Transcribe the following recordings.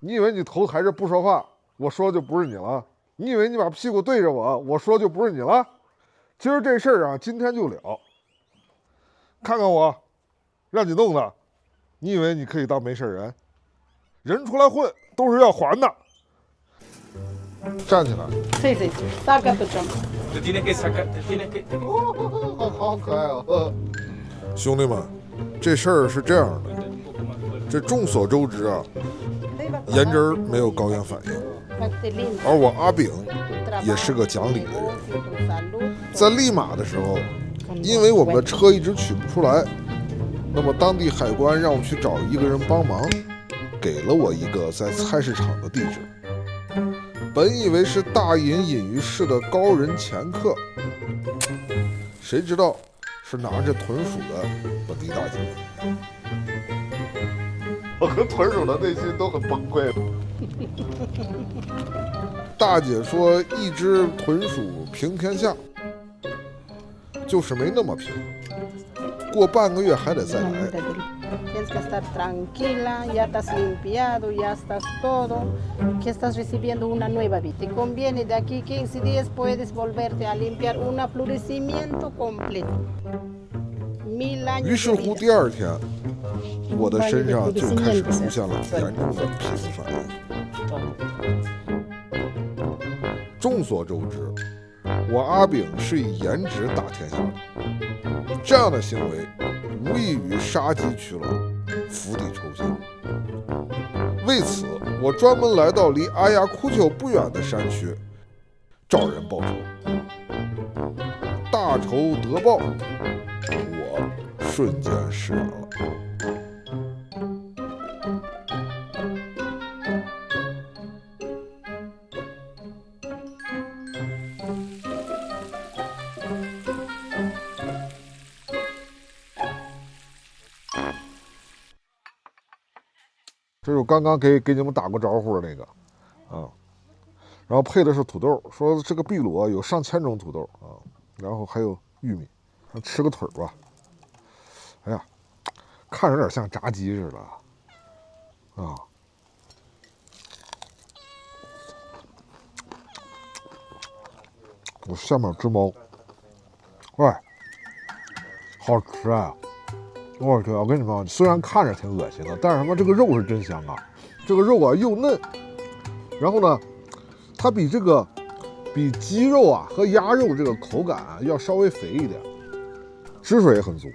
你以为你头抬着不说话，我说就不是你了？你以为你把屁股对着我，我说就不是你了？今儿这事儿啊，今天就了。看看我，让你弄的，你以为你可以当没事人？人出来混都是要还的。站起来。Sí, sí, sí. Saca tu chompa. Te tienes que sacar, te tienes que. 好可爱哦！兄弟们，这事儿是这样的，这众所周知啊，颜真儿没有高原反应，而我阿炳也是个讲理的人。在利马的时候，因为我们的车一直取不出来，那么当地海关让我去找一个人帮忙，给了我一个在菜市场的地址。本以为是大隐隐于市的高人前客，谁知道是拿着豚鼠的本地大姐。我和豚鼠的内心都很崩溃。大姐说一只豚鼠平天下，就是没那么平，过半个月还得再来。Tienes que estar tranquila, ya estás limpiado, ya estás todo, que estás recibiendo una nueva vida. Te conviene de aquí 15 días puedes volverte a limpiar un florecimiento completo. 于是乎，第二天，我的身上就开始出现了严重的皮肤反应。众所周知，我阿炳是以颜值打天下的，这样的行为无异于杀鸡取卵，釜底抽薪。为此，我专门来到离阿亚库丘不远的山区，找人报仇。大仇得报，我瞬间释然了。这是我刚刚给你们打过招呼的那个，啊，然后配的是土豆，说这个秘鲁有上千种土豆啊，然后还有玉米，吃个腿吧。哎呀，看着有点像炸鸡似的，啊，我下面有只猫，喂，好吃啊！我去，我跟你们，虽然看着挺恶心的，但是他妈这个肉是真香啊！这个肉啊又嫩，然后呢，它比鸡肉啊和鸭肉这个口感啊要稍微肥一点，汁水也很足。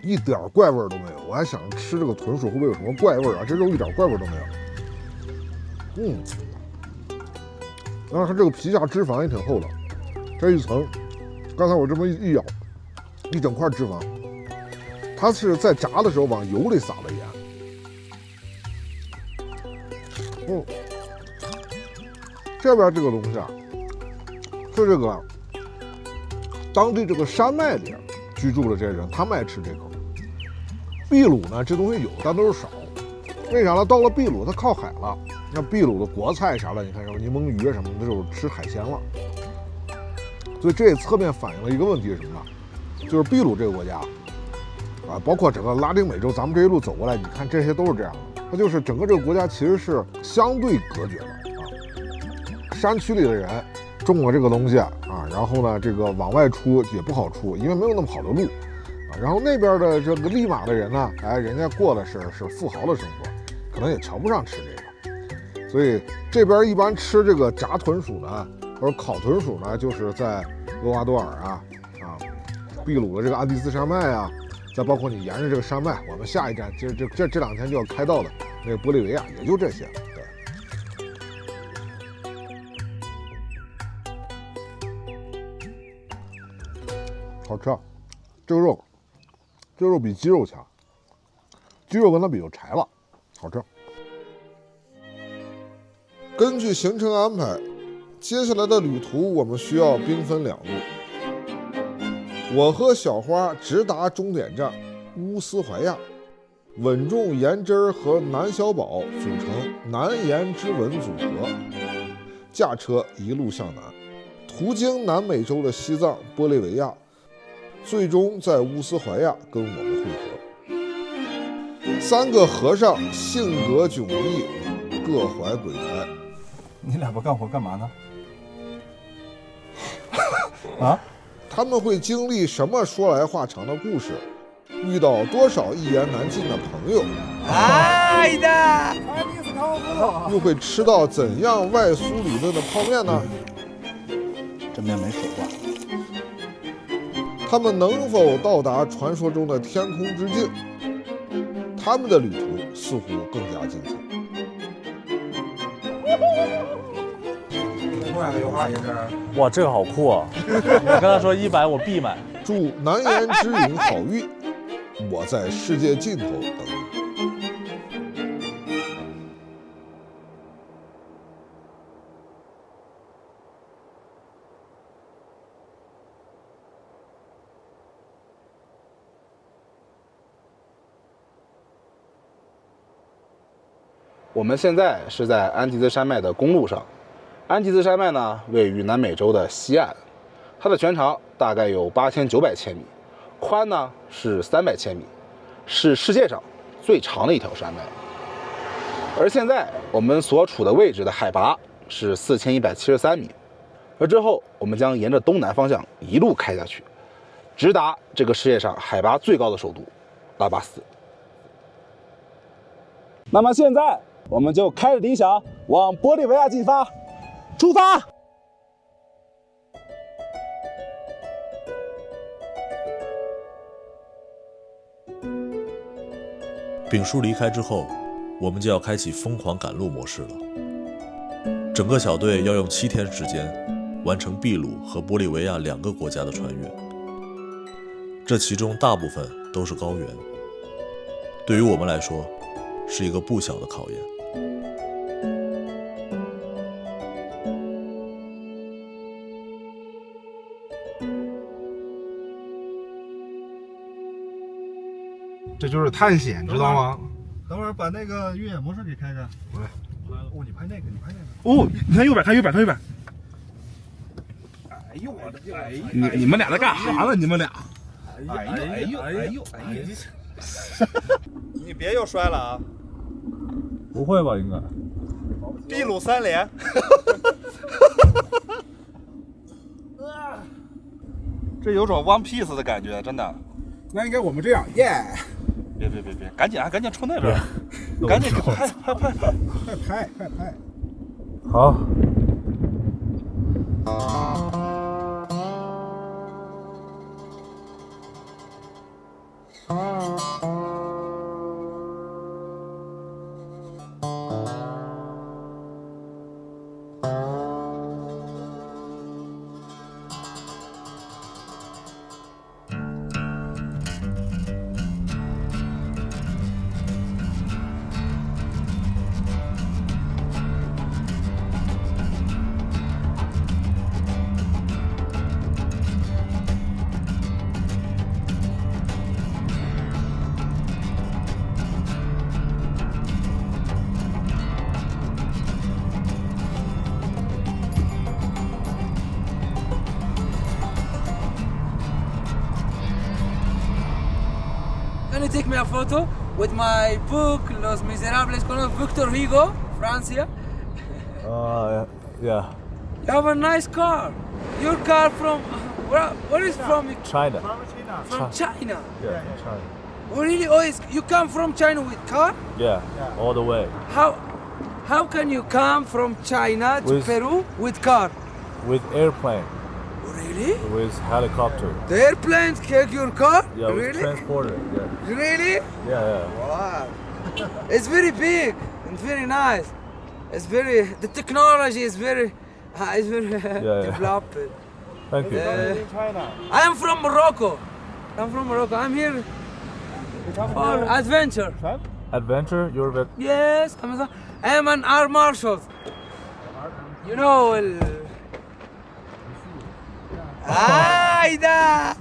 一点怪味都没有。我还想吃这个豚鼠会不会有什么怪味啊？这肉一点怪味都没有。然后它这个皮下脂肪也挺厚的。这一层，刚才我这么一咬，一整块脂肪，它是在炸的时候往油里撒了盐。这边这个东西啊，是这个当地这个山脉里居住的这些人，他们爱吃这口。秘鲁呢，这东西有，但都是少。为啥呢？到了秘鲁，它靠海了，那秘鲁的国菜啥的，你看什么柠檬鱼啊什么的，就是吃海鲜了。所以这也侧面反映了一个问题是什么呢？就是秘鲁这个国家，啊，包括整个拉丁美洲，咱们这一路走过来，你看这些都是这样的。它就是整个这个国家其实是相对隔绝的啊。山区里的人种了这个东西啊，然后呢，这个往外出也不好出，因为没有那么好的路啊。然后那边的这个利马的人呢，哎，人家过的是富豪的生活，可能也瞧不上吃这个。所以这边一般吃这个炸豚鼠呢。或者烤豚鼠呢，就是在厄瓜多尔秘鲁的这个安第斯山脉啊，再包括你沿着这个山脉，我们下一站就是这两天就要开到的那个玻利维亚，也就这些。对，好吃啊！这个肉比鸡肉强，鸡肉跟它比就柴了，好吃。根据行程安排。接下来的旅途，我们需要兵分两路。我和小花直达终点站乌斯怀亚，稳重颜真儿和南小宝组成南颜之吻组合，驾车一路向南，途经南美洲的西藏、玻利维亚，最终在乌斯怀亚跟我们会合。3个和尚性格迥异，各怀鬼胎。你俩不干活干嘛呢？啊？他们会经历什么说来话长的故事？遇到多少一言难尽的朋友？哎的，又会吃到怎样外酥里嫩的泡面呢？这面没熟啊。他们能否到达传说中的天空之境？他们的旅途似乎更加精彩。哇，这个好酷啊！你跟他说100，我必买。祝难言之隐好运，我在世界尽头等你。我们现在是在安第斯山脉的公路上。安第斯山脉呢，位于南美洲的西岸，它的全长大概有8900千米，宽呢是300千米，是世界上最长的一条山脉。而现在我们所处的位置的海拔是4173米，而之后我们将沿着东南方向一路开下去，直达这个世界上海拔最高的首都拉巴斯。那么现在我们就开着理想往玻利维亚进发，出发！丙叔离开之后，我们就要开启疯狂赶路模式了。整个小队要用7天时间完成秘鲁和玻利维亚2个国家的穿越，这其中大部分都是高原，对于我们来说是一个不小的考验。这就是探险，知道吗？等会儿把那个越野模式给开开。来，哦，你拍那个，你拍那个。哦，你看右边，看右边，看右边。哎呦我的，哎呦！你们俩在干啥呢？你们俩？哎呦哎呦哎呦哎呦！你别又摔了啊！不会吧？应该。秘鲁3连。这有种 One Piece 的感觉，真的。那应该我们这样，耶！别，赶紧啊，赶紧冲那边，赶紧拍！快拍！好。Can you take me a photo with my book, Los Miserables, con Victor Hugo, Francia? Yeah. You have a nice car. Your car from where is from? China. From China. Yeah, China. Oh, really? Oh, you come from China with car? Yeah, all the way. How can you come from China to With- Peru with car? With airplane, Really? with helicopter. The airplanes take your car? Yeah, with Really? transporter. Yeah. Really? Yeah. Wow. It's very big and very nice. The technology is very yeah. developed. Thank you. I am from Morocco. I'm here for adventure. Adventure, you're with. Yes, I am an armed marshal. You know. Aida!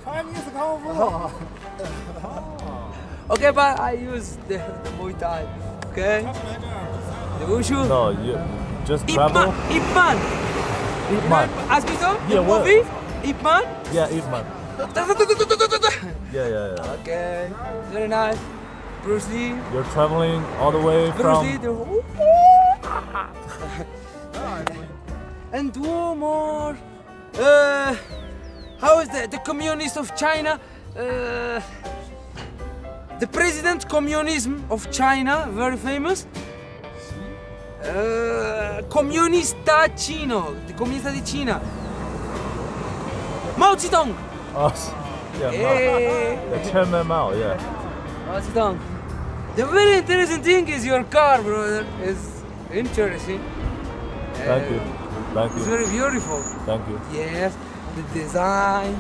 Okay, but I use the Muay Thai. Okay? The Wushu. No, you just Ip travel. Man. Ip Man. Hospital? Yeah, what? Movie? Ip Man? Yeah, Ip Man. Yeah. Okay, very nice. Bruce Lee. You're traveling all the way Bruce Lee. And one more. How is the communist of China? The president communism of China, very famous. Comunista Chino, the comunista di Cina. Mao Zedong. Oh, yeah, Chairman Mao, yeah. Mao Zedong. The very interesting thing is your car, brother. It's interesting. Thank you. Thank It's you. very beautiful. Thank you. Yes, the design.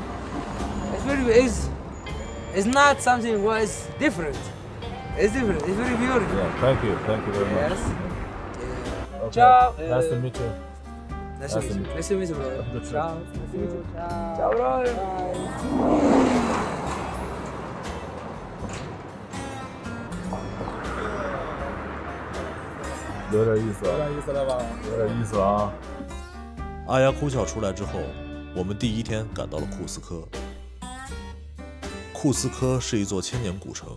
It's not something what is different. It's different. It's very beautiful. Yeah, thank you. Thank you very much. Yes. Okay. Ciao. Nice to meet you. Nice to meet you. Nice to meet you, brother. Good trip. Ciao. Nice to meet you. Ciao, brother.有点意思，有点意思了吧？有点意思啊！阿牙哭笑出来之后，我们第一天赶到了库斯科。库斯科是一座千年古城，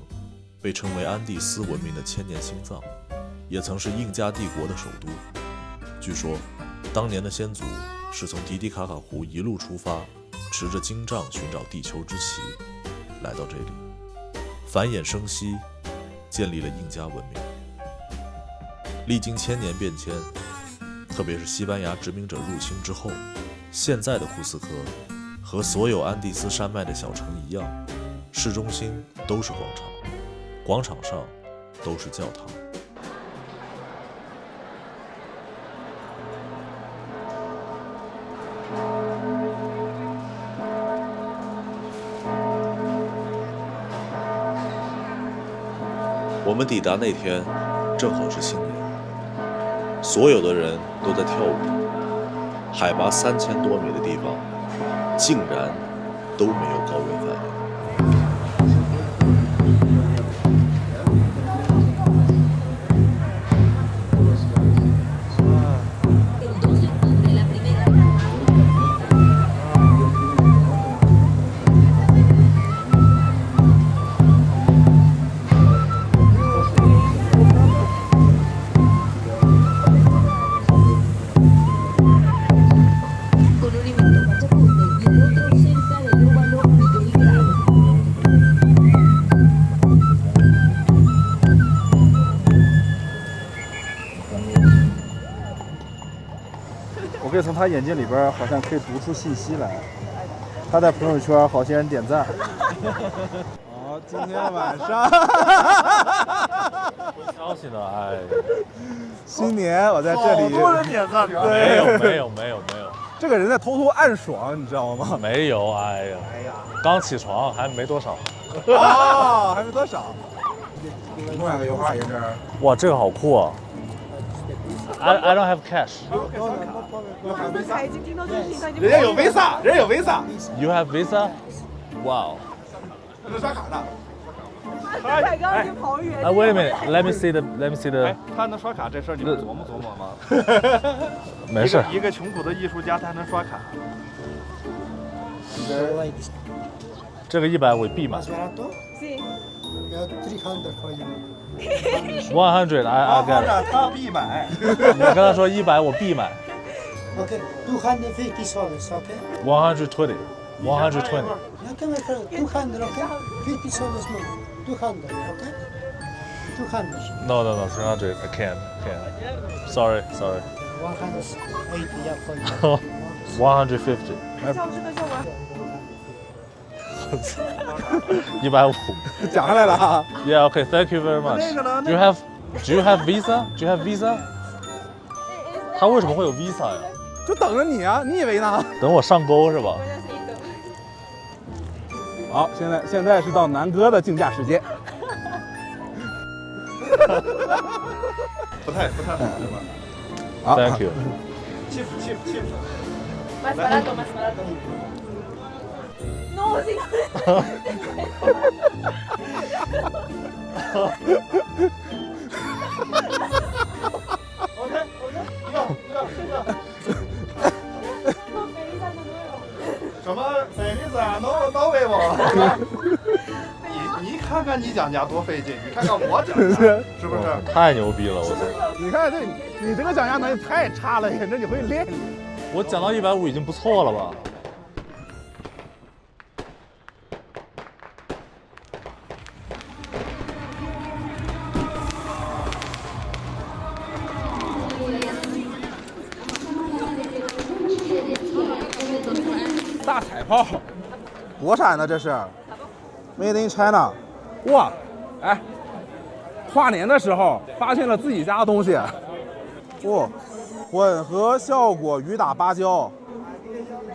被称为安第斯文明的千年心脏，也曾是印加帝国的首都。据说，当年的先祖是从迪迪卡卡湖一路出发，持着金杖寻找地球之旗，来到这里，繁衍生息，建立了印加文明。历经千年变迁，特别是西班牙殖民者入侵之后，现在的库斯科和所有安第斯山脉的小城一样，市中心都是广场，广场上都是教堂。我们抵达那天正好是新年，所有的人都在跳舞，海拔3000多米的地方竟然都没有高原反应。我可以从他眼睛里边好像可以读出信息来。他在朋友圈好些人点赞。好，今天晚上消息呢？哎，新年我在这里，好多人点赞，没有。这个人在偷偷暗爽，你知道吗？没有，哎呀，刚起床还没多少。哦，还没多少。另外一个油画也是。哇，这个好酷啊 ！I don't have cash. 人家有 Visa， 人家有 Visa。You have Visa? Wow. 能刷卡的。哎 ，Wait a minute. Let me see the. 他能刷卡这事儿，你们琢磨琢磨吗？没事。一个穷苦的艺术家，他还能刷卡。这个100我必买。100 I got it. 他必买。你跟他说100我必买。Okay, 250 soles, okay? 120. 120. Yeah, come here, 200, okay? 50 soles more. 200, okay? 200. No, 300. I can't. Sorry. 180, yeah, for you. 150. 150. 讲下来了哈。 Yeah. Okay. Thank you very much. Do you have Visa? 他为什么会有 Visa 呀？就等着你啊，你以为呢？等我上钩是吧？好，现在是到南哥的竞价时间。不太好，对吧？好 Thank you. Cheap. Más barato. No, sí. 什么美丽子啊，no way 我。你看看看你讲价多费劲，你看看我讲价是不是？太牛逼了！我你看你这个讲价能力太差了，那你会练练。我讲到150已经不错了吧？大彩炮，国产的这是 ，Made in China。哇，哎，跨年的时候发现了自己家的东西。哦，混合效果雨打芭蕉，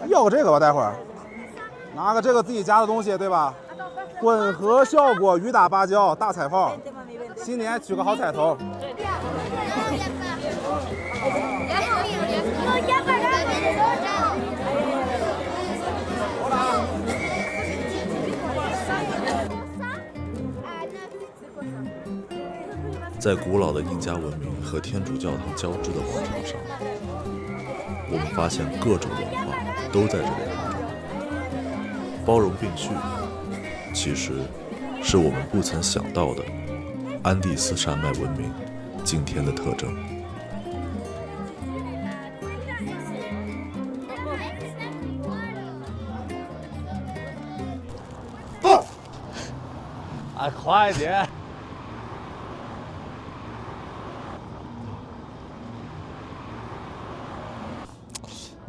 要个这个吧，待会儿拿个这个自己家的东西，对吧？混合效果雨打芭蕉大彩炮，新年取个好彩头。在古老的印加文明和天主教堂交织的广场上，我们发现各种文化都在这里活着。包容并蓄，其实是我们不曾想到的安第斯山脉文明今天的特征。啊，快点！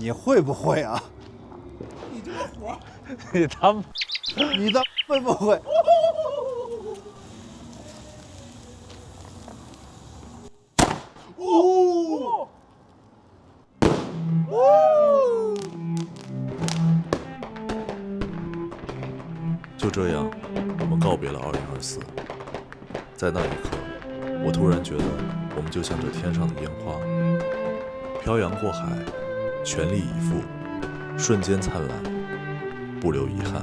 你会不会啊？你这个活，你他妈，你的会不会？哦，就这样，我们告别了2024。在那一刻，我突然觉得，我们就像这天上的烟花，漂洋过海，全力以赴，瞬间灿烂，不留遗憾。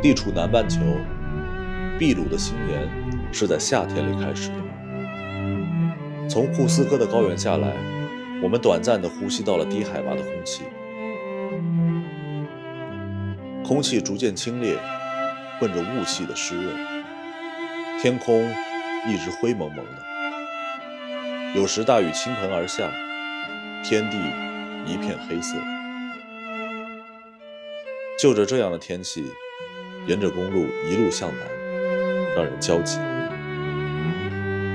地处南半球，秘鲁的新年是在夏天里开始的。从库斯科的高原下来，我们短暂地呼吸到了低海拔的空气，空气逐渐清冽，混着雾气的湿润，天空一直灰蒙蒙的，有时大雨倾盆而下，天地一片黑色。就着这样的天气，沿着公路一路向南，让人焦急。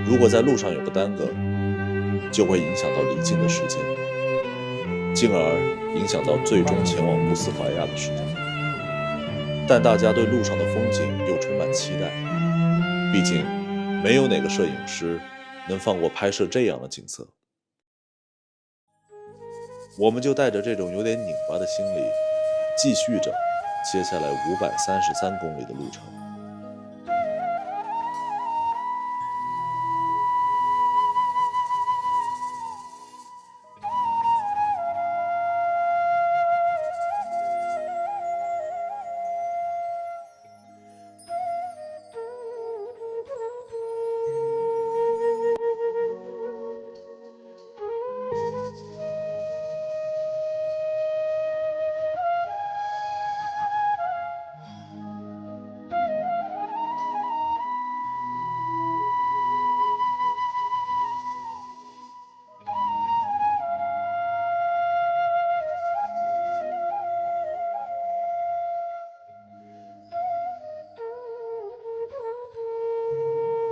如果在路上有个耽搁，就会影响到离境的时间，进而影响到最终前往乌斯怀亚的时间。但大家对路上的风景又充满期待，毕竟没有哪个摄影师能放过拍摄这样的景色。我们就带着这种有点拧巴的心理，继续着接下来533公里的路程。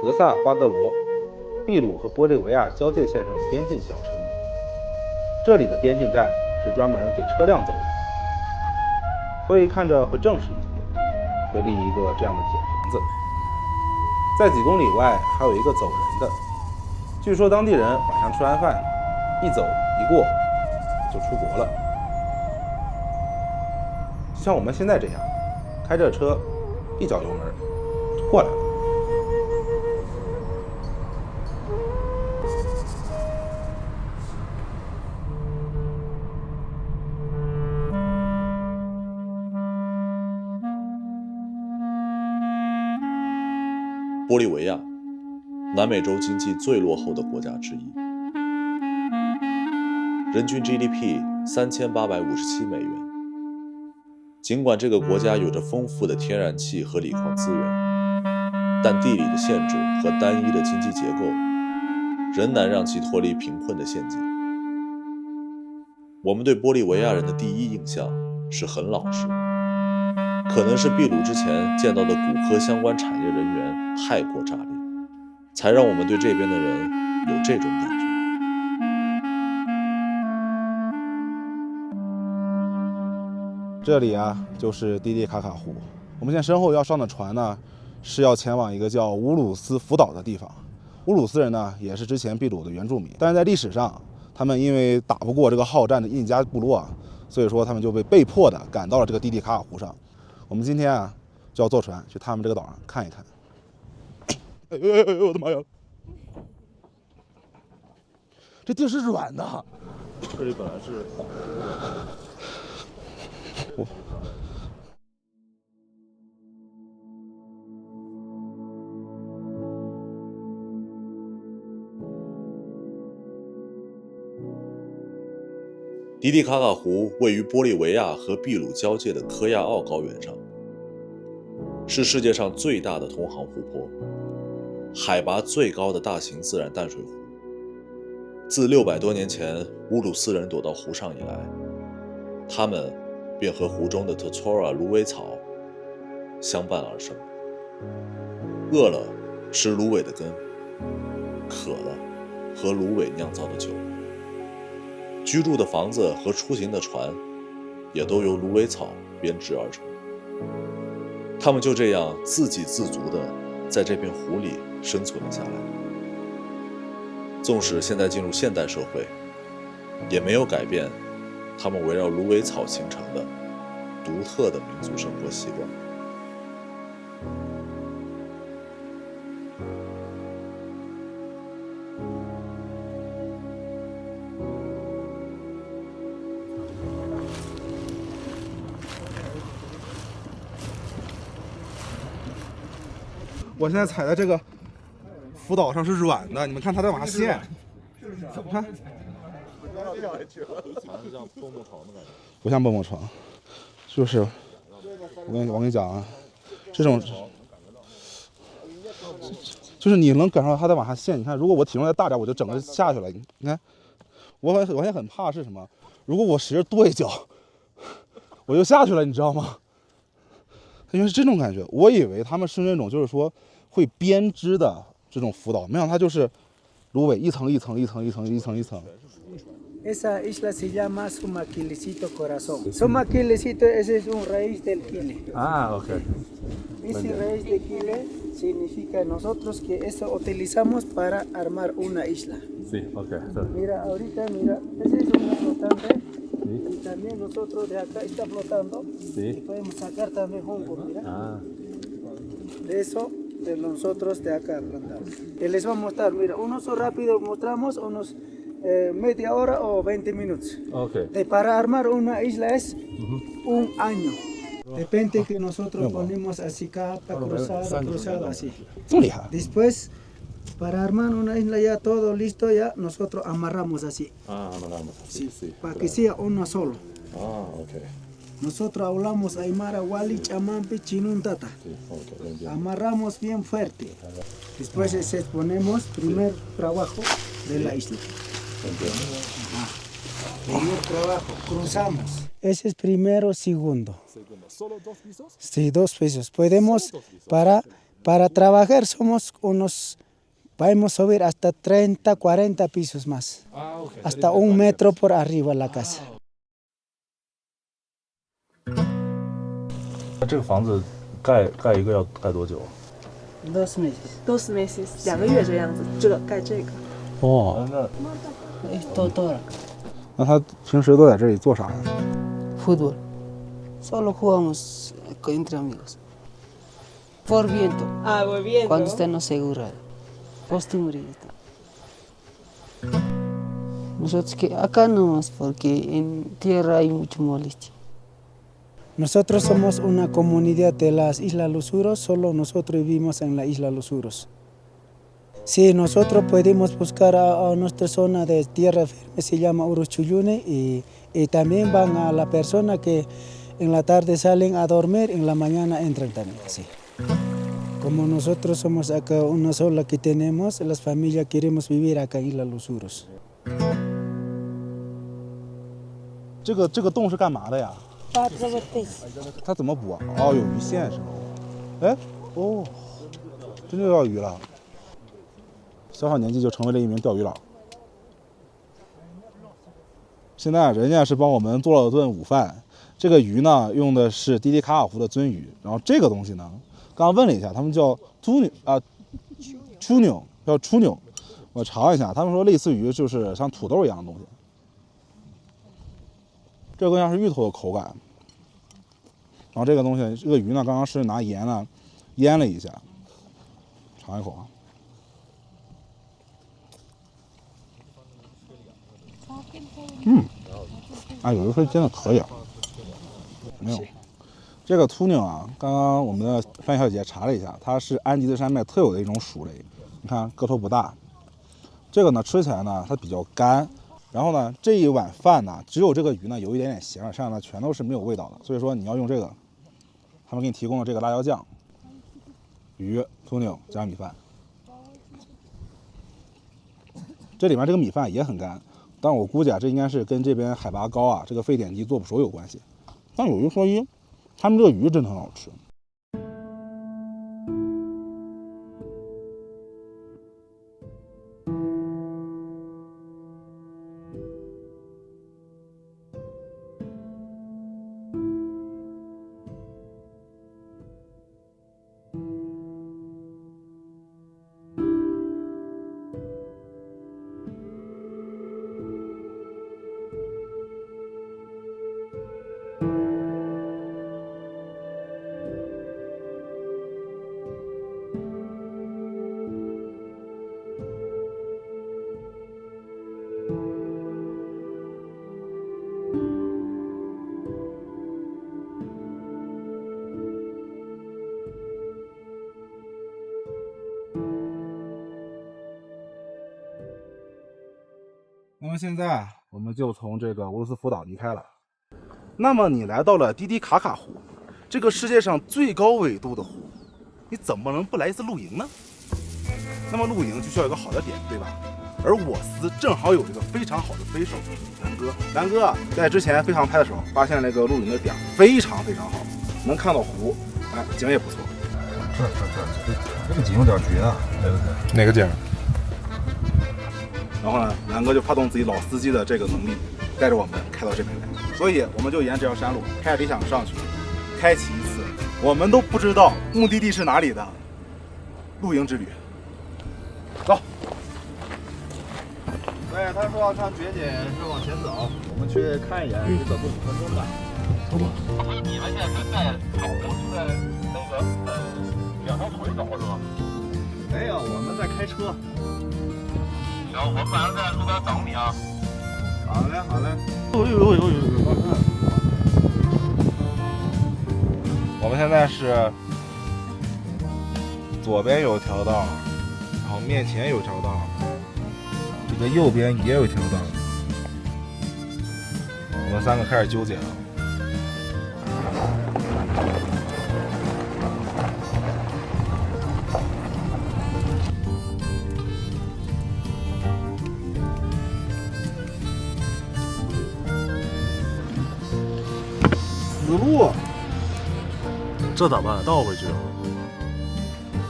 格萨巴德罗，秘鲁和玻利维亚交界线上的边境小城。这里的边境站是专门给车辆走的，所以看着会正式一些，会立一个这样的铁棚子。在几公里外还有一个走人的，据说当地人晚上吃完饭，一走一过就出国了。就像我们现在这样，开着车一脚油门就过来了。玻利维亚，南美洲经济最落后的国家之一，人均 GDP 3857美元。尽管这个国家有着丰富的天然气和锂矿资源，但地理的限制和单一的经济结构仍难让其脱离贫困的陷阱。我们对玻利维亚人的第一印象是很老实，可能是秘鲁之前见到的骨科相关产业人员太过炸裂，才让我们对这边的人有这种感觉。这里啊，就是蒂蒂卡卡湖。我们现在身后要上的船呢，是要前往一个叫乌鲁斯福岛的地方。乌鲁斯人呢，也是之前秘鲁的原住民，但是在历史上，他们因为打不过这个好战的印加部落啊，所以说他们就被迫的赶到了这个蒂蒂卡卡湖上。我们今天啊，就要坐船去他们这个岛上看一看。哎呦，我的妈呀！这地是软的。这里本来是。迪蒂卡卡湖位于玻利维亚和秘鲁交界的科亚奥高原上，是世界上最大的通航湖泊，海拔最高的大型自然淡水湖。自600多年前乌鲁斯人躲到湖上以来，他们便和湖中的 Totora 芦苇草相伴而生。饿了吃芦苇的根，渴了喝芦苇酿造的酒。居住的房子和出行的船也都由芦苇草编织而成。他们就这样自给自足地在这片湖里生存了下来。纵使现在进入现代社会，也没有改变他们围绕芦苇草形成的独特的民族生活习惯。我现在踩在这个浮岛上是软的，你们看它在往下陷，看，不像蹦蹦床，就是我跟你讲啊，这种就是你能感受到它在往下陷。你看，如果我体重再大点，我就整个下去了。你看，我现在很怕是什么？如果我使劲跺一脚，我就下去了，你知道吗？因为是这种感觉，我以为他们是那种就是说会编织的这种浮岛，没想到它就是芦苇一层一层一层一层一层一层。Esa isla se llama Sumaquilecito Corazón. Sumaquilecito, ese es un raíz del quile. Ah, ok. Ese raíz de quile significa nosotros que eso utilizamos para armar una isla. Sí, ok. Mira, ahorita, mira, ese es una flotante. Y también nosotros de acá está flotando. Y podemos sacar también junco, mira. De eso, de nosotros de acá plantamos. Y les voy a mostrar, mira, unos rápido mostramos, unos media hora o 20 minutos. Okay. Para armar una isla es un año. Depende que nosotros ponemos así capa, cruzado así. Después, para armar una isla ya todo listo, ya nosotros amarramos así. Amarramos así, sí. Para que sea uno solo. Ok. Nosotros hablamos aymara, wali, chamampi, chinuntata. Amarramos bien fuerte. Después ponemos primer trabajo de la isla. Primer trabajo, cruzamos. Ese es primero, segundo. ¿Solo 2 pisos? Sí, 2 pisos. Podemos, para trabajar somos unos, podemos subir hasta 30, 40 pisos más. Okay. Hasta 1 metro por arriba la casa. 那这个房子盖一个要盖多久？2 meses， 2个月这样子，盖这个。哦，多。那他平时都在这里做啥呢？ Fútbol. Solo jugamos entre amigos. Por viento. Por viento. Cuando usted no segura. Costumbre. Nosotros que acá nomás porque en tierra hay mucho molestia. Nosotros somos una comunidad de las Islas Lusuros, solo nosotros vivimos en la Isla Lusuros. Sí, nosotros podemos buscar a nuestra zona de tierra firme, se llama Uruchuyune, y también van a la persona que en la tarde salen a dormir, en la mañana entran también, sí. Como nosotros somos acá una sola que tenemos, las familias queremos vivir acá en Isla Lusuros. 这个洞是干嘛的呀？它怎么补啊？哦，有鱼线是吗？哎，哦，真就要鱼了。小年纪就成为了一名钓鱼佬。现在人家是帮我们做了顿午饭，这个鱼呢用的是滴滴卡卡湖的鳟鱼，然后这个东西呢，刚刚问了一下，他们叫秃牛啊，雏牛叫雏牛，我尝一下，他们说类似于就是像土豆一样的东西。这个更像是芋头的口感，然后这个东西，这个鱼呢，刚刚是拿盐呢腌了一下，尝一口啊。有人说煎的可以啊，没有。这个秃牛啊，刚刚我们的范小姐查了一下，它是安吉兹山脉特有的一种鼠类，你看个头不大。这个呢吃起来呢它比较干。然后呢，这一碗饭呢，只有这个鱼呢有一点点咸，剩下的全都是没有味道的。所以说你要用这个，他们给你提供了这个辣椒酱，鱼、秃牛加米饭。这里面这个米饭也很干，但我估计啊，这应该是跟这边海拔高啊，这个沸点低做不熟有关系。但有一说一，他们这个鱼真的很好吃。那么现在我们就从这个乌鲁斯福岛离开了。那么你来到了滴滴卡卡湖，这个世界上最高纬度的湖，你怎么能不来一次露营呢？那么露营就需要有个好的点，对吧？而我司正好有这个非常好的飞手南哥在之前飞航拍的时候，发现那个露营的点非常好，能看到湖，哎，景也不错。这个景有点绝啊！哪个景？然后呢，南哥就发动自己老司机的这个能力，带着我们开到这边来。所以我们就沿这条山路开着理想上去，开启一次我们都不知道目的地是哪里的露营之旅。走。对，他说要看绝景是往前走，我们去看一眼，得走个5分钟吧。走吧。你们现在是在走，是在那个两条腿走是吧？没有，我们在开车。行，我们晚上在路边等你啊。好嘞，好嘞。我们现在是左边有条道，然后面前有条道，这个右边也有条道。我们三个开始纠结了。死路，这咋办？倒回去？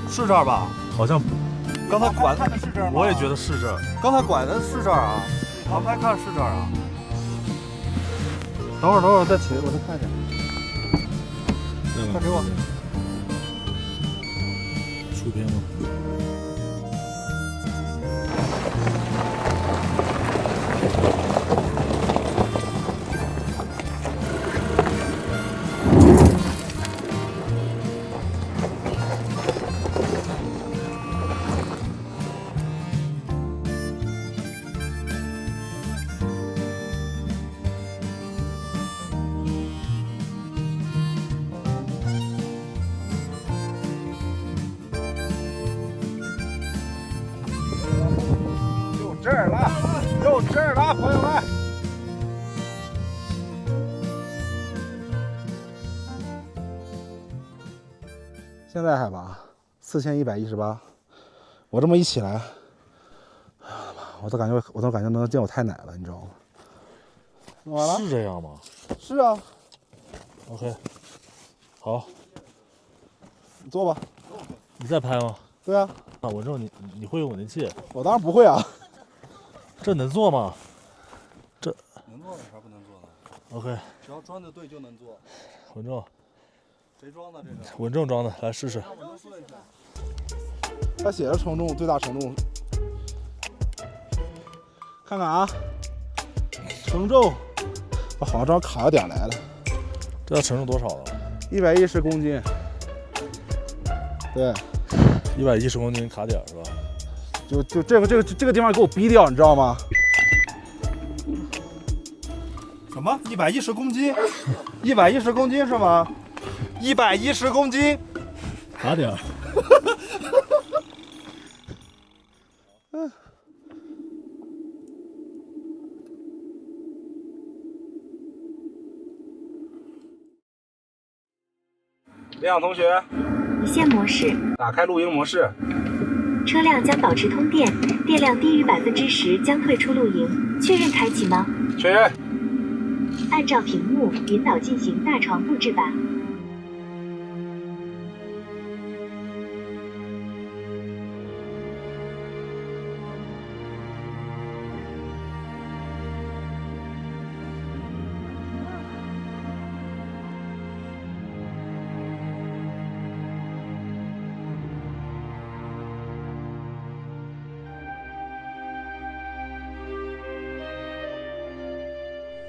是这儿吧？好像刚才管的是这儿吗？我也觉得是这儿。刚才管的是这儿啊，航拍看是这儿啊。等会儿，再起来，我再看一下。快给我。出片吗？事儿了，朋友们。现在海拔4118，我这么一起来，我都感觉能见我太奶了，你知道吗？弄完了？是这样吗？是啊。OK， 好，你坐吧。你在拍吗？对啊。啊，我知道你会用稳定器。我当然不会啊。这能做吗？这能做有啥不能做的 OK， 只要装的对就能做。稳重。谁装的这个？稳重装的，来试试。他写着承重最大承重，看看啊，承重，我好像正好卡到点来了。这要承重多少了？110公斤。对，110公斤卡点是吧？就这个地方给我逼掉，你知道吗？什么？110公斤？110公斤是吗？110公斤，卡点。李阳同学，一线模式，打开录音模式。车辆将保持通电，电量低于10%将退出露营。确认开启吗？确认。按照屏幕引导进行大床布置吧。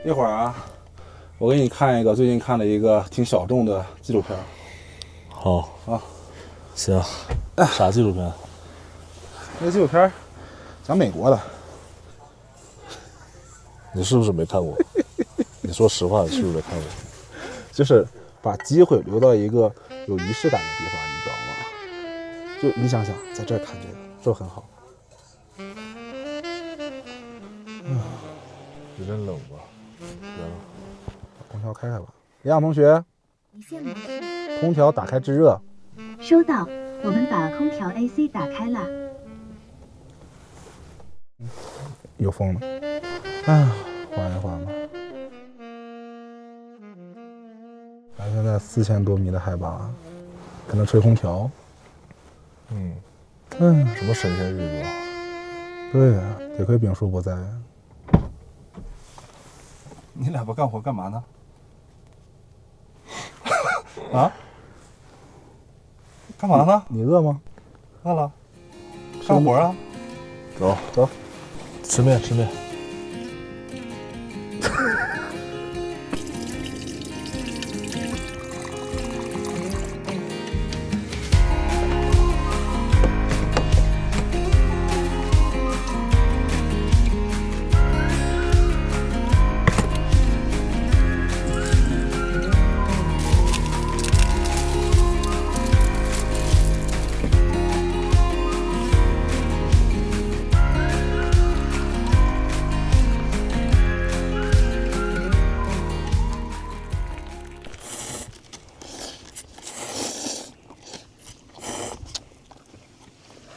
一会儿啊，我给你看一个最近看了一个挺小众的纪录片。好啊，行。啥纪录片？那纪录片讲美国的。你是不是没看过？你说实话，你是不是没看过？就是把机会留到一个有仪式感的地方，你知道吗？就你想想，在这儿看这个，是不是很好？有点冷吧？空调开开吧。李阳同学，一线模式，空调打开制热。收到，我们把空调 AC 打开了。有风了，哎，缓一缓吧。咱现在4000多米的海拔，可能吹空调。什么神仙日子？对呀，得亏丙叔不在。你俩不干活干嘛呢？啊？干嘛呢？你饿吗？饿了。干活啊！走走，吃面吃面。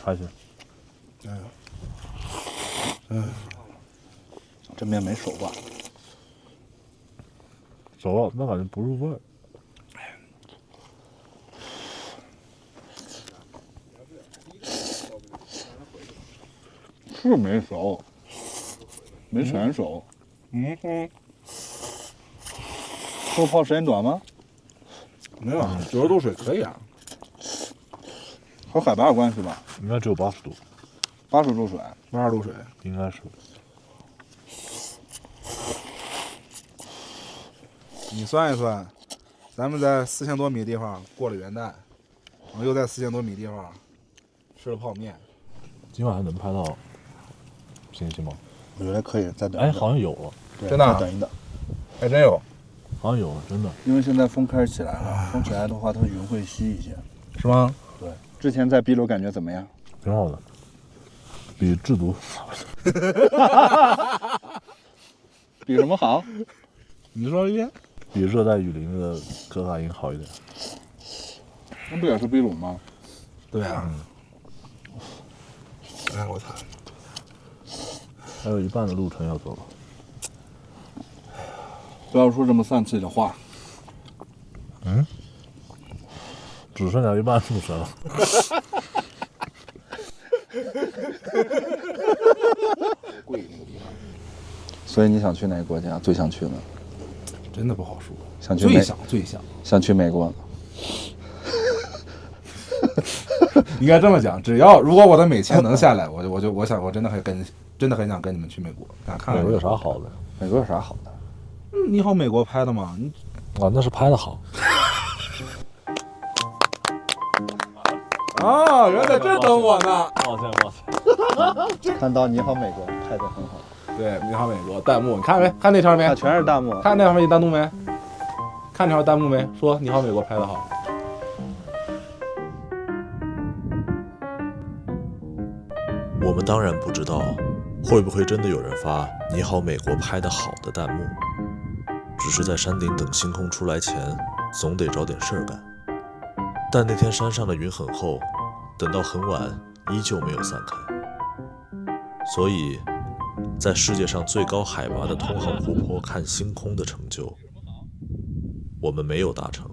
还行。这面没熟吧？熟了，那感觉不入味儿。是没熟，没全熟。后泡时间短吗？没有，90度水可以啊。和海拔有关系吧？应该只有80度。80度水，82度水，应该是。你算一算，咱们在4000多米的地方过了元旦，然后又在4000多米地方吃了泡面。今晚还能拍到星星吗？我觉得可以，再等。哎，好像有了。对，真的？再等一等。还真有。好像有了，真的。因为现在风开始起来了，风起来的话，它云会稀一些。是吗？对。之前在秘鲁感觉怎么样？挺好的，比制毒比什么好？你说一遍。比热带雨林的可卡因好一点。那不也是秘鲁吗？对啊。哎，我操！还有一半的路程要走了。不要说这么丧气的话。只剩下一半路程了。贵那个地方。所以你想去哪个国家？最想去呢？真的不好说。想去最想。想去美国。应该这么讲，如果我的美签能下来，我想我真的很想跟你们去美国。看美国有啥好的？美国有啥好的？你好，美国拍的吗？那是拍的好。啊，原来在这等我呢。抱歉。看到你好，美国拍的很好。对，你好，美国弹幕，你看没？看那条没？全是弹幕。看那条没？弹幕没？看那条弹幕没？说你好，美国拍的好。我们当然不知道会不会真的有人发“你好，美国”拍得好的弹幕，只是在山顶等星空出来前，总得找点事儿干。但那天山上的云很厚，等到很晚依旧没有散开，所以在世界上最高海拔的通航湖泊看星空的成就，我们没有达成。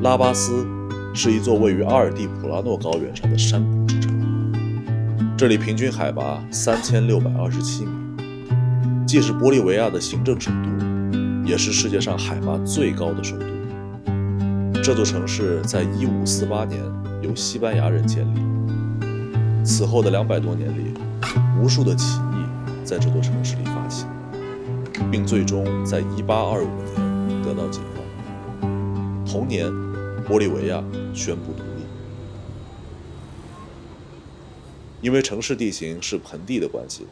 拉巴斯是一座位于阿尔蒂普拉诺高原上的山谷之城，这里平均海拔3627米，既是玻利维亚的行政首都，也是世界上海拔最高的首都。这座城市在1548年由西班牙人建立，此后的200多年里，无数的起义在这座城市里发起，并最终在1825年得到解放。同年，玻利维亚宣布独立。因为城市地形是盆地的关系，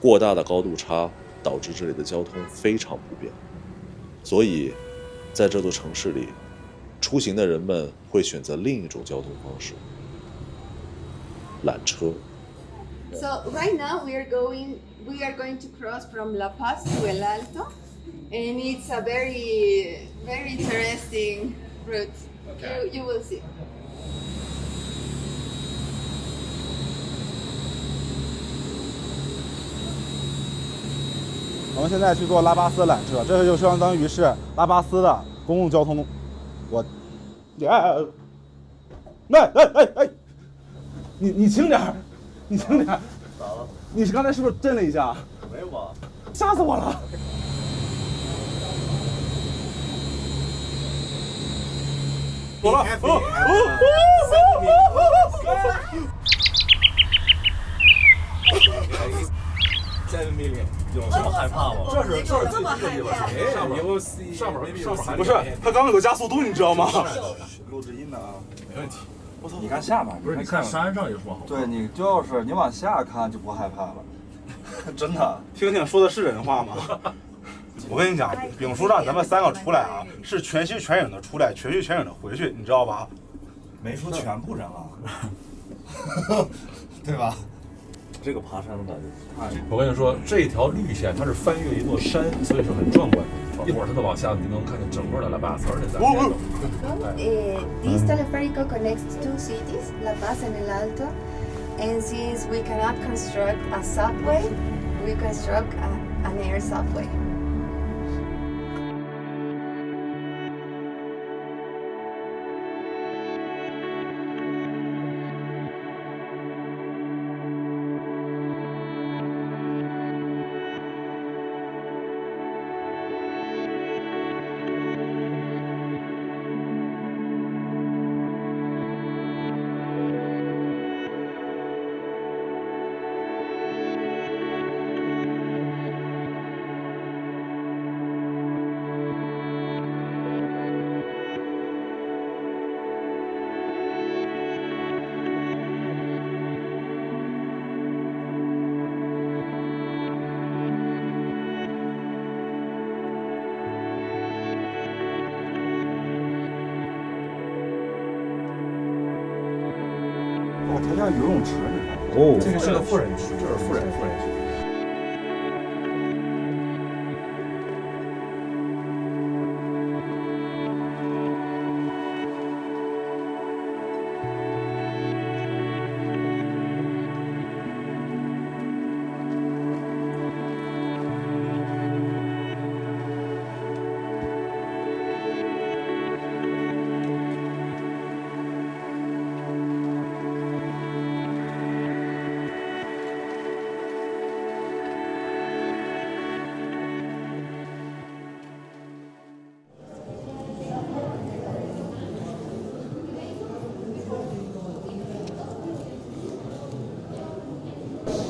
过大的高度差导致这里的交通非常不便，所以在这座城市里，出行的人们会选择另一种交通方式——缆车。So right now we are going to cross from La Paz to El Alto, and it's a very interesting route. Okay. You will see. 我们现在去坐拉巴斯缆车，这就相当于是拉巴斯的公共交通。你轻点儿，你轻点儿。咋了？你刚才是不是震了一下？没有吧？吓死我了！走了。7 million， 有这么害怕吗？这是这么害怕？上面不是，它刚刚有加速度，你知道吗？录制音的啊，没问题。我操！你看下面，不是你看山上有什么好？对你就是你往下看就不害怕了，真的。听听说的是人话吗？我跟你讲，丙叔让咱们3个出来啊，是全心全影的出来，全心全影的回去，你知道吧？没说全部人了，对吧？这个爬山的感觉，我跟你说，这条绿线它是翻越一座山，所以是很壮观的地方。一会儿它再往下，你能看见整个的拉巴斯，而且在那种。This teleférico connects 2 cities, La Paz and El Alto, and since we cannot construct a subway, we construct an air subway. 哦，他家游泳池。哦，这个是个富人区，这是富人区。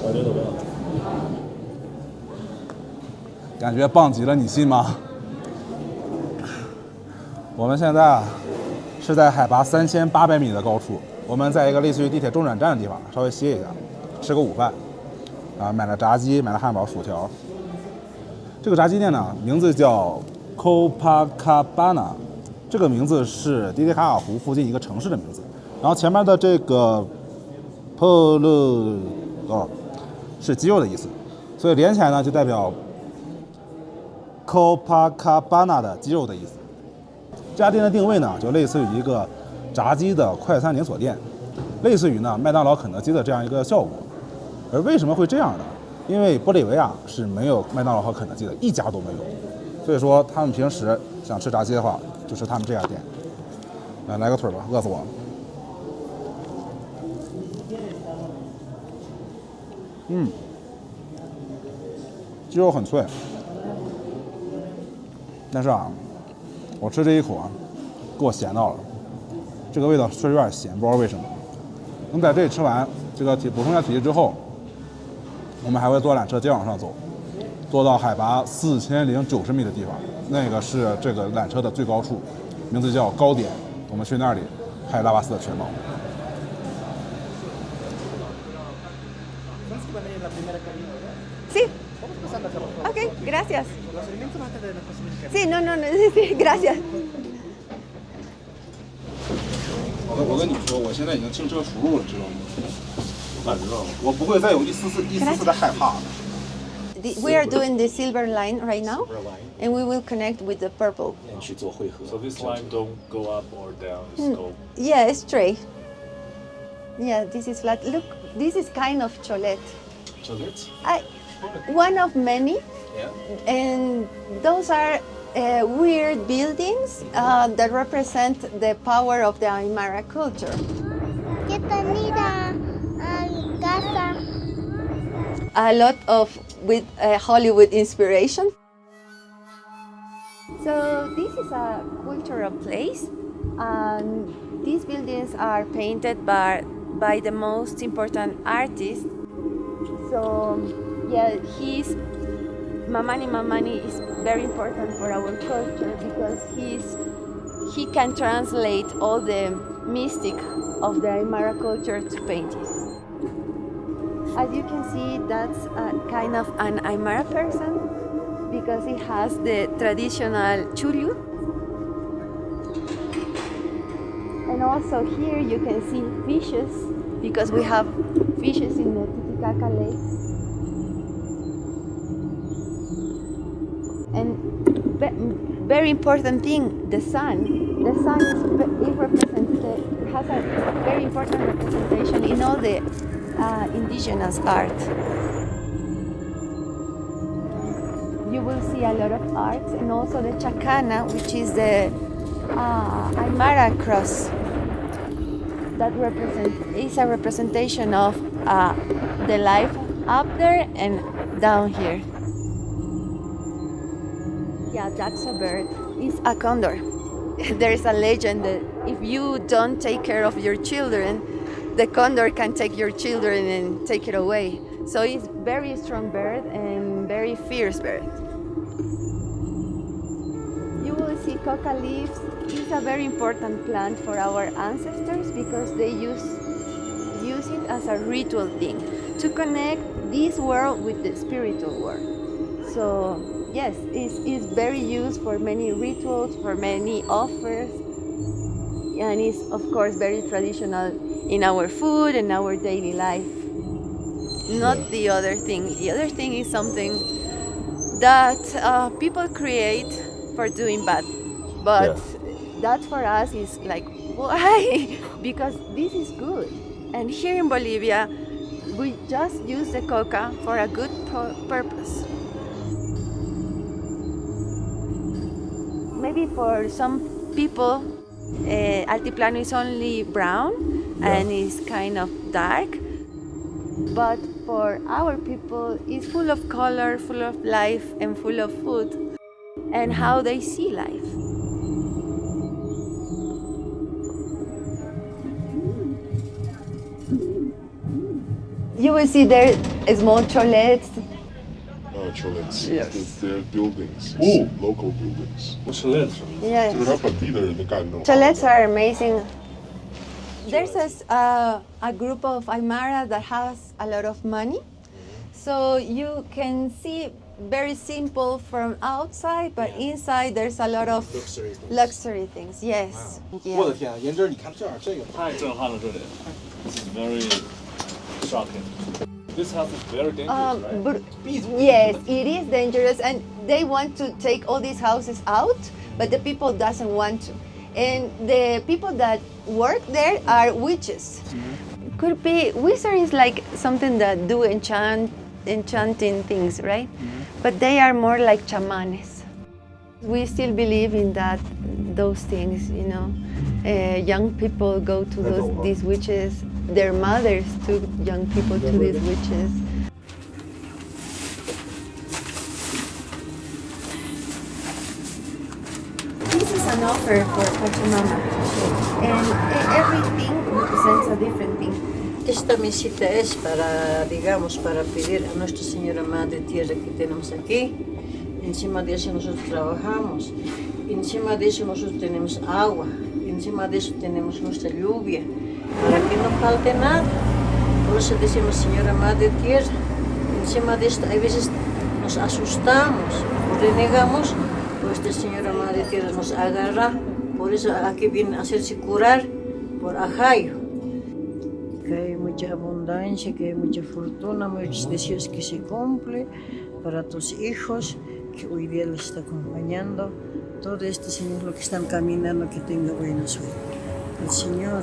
感觉怎么样？感觉棒极了，你信吗？我们现在是在海拔3800米的高处，我们在一个类似于地铁中转站的地方稍微歇一下，吃个午饭，买了炸鸡，买了汉堡、薯条。这个炸鸡店呢，名字叫 Copacabana， 这个名字是蒂蒂卡尔湖附近一个城市的名字。然后前面的这个 Polo 是肌肉的意思，所以连起来呢就代表 Copacabana 的肌肉的意思。这家店的定位呢，就类似于一个炸鸡的快餐连锁店，类似于呢麦当劳、肯德基的这样一个效果。而为什么会这样呢？因为玻利维亚是没有麦当劳和肯德基的，一家都没有。所以说他们平时想吃炸鸡的话，就吃他们这家店。来个腿吧，饿死我了。鸡肉很脆，但是我吃这一口给我咸到了，这个味道确实有点咸，不知道为什么。我们在这里吃完这个补充一下体力之后，我们还会坐缆车接往上走，坐到海拔4090米的地方，那个是这个缆车的最高处，名字叫高点。我们去那里还有拉巴斯的全貌。Sí. Ok, gracias. Sí, no, sí, gracias. 我跟你说，我现在已经轻车熟路了，知道吗？知道吗？我不会再有一丝丝的害怕了。We are doing the silver line right now, and we will connect with the purple. So this line don't go up or down, it's go. Yeah, straight. Yeah, this is flat. Look, this is kind of cholet. Cholet? One of many. Yeah. And those are weird buildings that represent the power of the Aymara culture. A lot of with Hollywood inspiration. So this is a cultural place. These buildings are painted by the most important artist. So yeah, Mamani is very important for our culture because he can translate all the mystic of the Aymara culture to paintings. As you can see, that's kind of an Aymara person because he has the traditional chulyu. And also here you can see fishes because we have fishes in the Titicaca Lake. And very important thing, the sun. The sun has a very important representation in all the indigenous art. You will see a lot of arts and also the chacana, which is the Aymara cross. That is a representation of the life up there and down here. Yeah, that's a bird. It's a condor. There's a legend that if you don't take care of your children, the condor can take your children and take it away. So it's very strong bird and very fierce bird. You will see coca leaves. It's a very important plant for our ancestors because they use it as a ritual thing to connect this world with the spiritual world. So yes, it's very used for many rituals, for many offers. and it's of course very traditional in our food and our daily life. Not the other thing. The other thing is something that people create for doing bad, but that for us is like, why? Because this is good. And here in Bolivia, we just use the coca for a good purpose. Maybe for some people, Altiplano is only brown and is kind of dark, but for our people, it's full of color, full of life, and full of food, and how they see life. You will see there small cholets. Cholets. Yes. They're buildings, local buildings. Yes. Cholets Cholets are amazing. There's a group of Aymara that has a lot of money, so you can see very simple from outside, but inside there's a lot of luxury things. Yes. 我的天，颜真，你看这儿这个太震撼了，这里。This is very shocking. This house is very dangerous, right? But yes, it is dangerous, and they want to take all these houses out, but the people doesn't want to. And the people that work there are witches. Could be wizard is like something that do enchanting things, right? But they are more like chamanes. We still believe in those things, you know. Young people go to these witches. Their mothers took young people to these witches. This is an offer for Pachamama, and everything represents a different thing. Esta mesita es para, digamos, para pedir a Nuestra Señora Madre Tierra que tenemos aquí. Encima de eso nosotros trabajamos. Encima de eso nosotros tenemos agua. Encima de eso tenemos nuestra lluvia. Para que no falte nada. Por eso decimos Señora Madre Tierra. Encima de esto, hay veces nos asustamos, renegamos, pues esta Señora Madre Tierra nos agarra. Por eso aquí vienen a hacerse curar por ajayo. Que hay mucha abundancia, que hay mucha fortuna, muchos deseos que se cumplen para tus hijos, que hoy día les está acompañando. Todo este Señor, lo que están caminando, que tenga buena suerte. El Señor,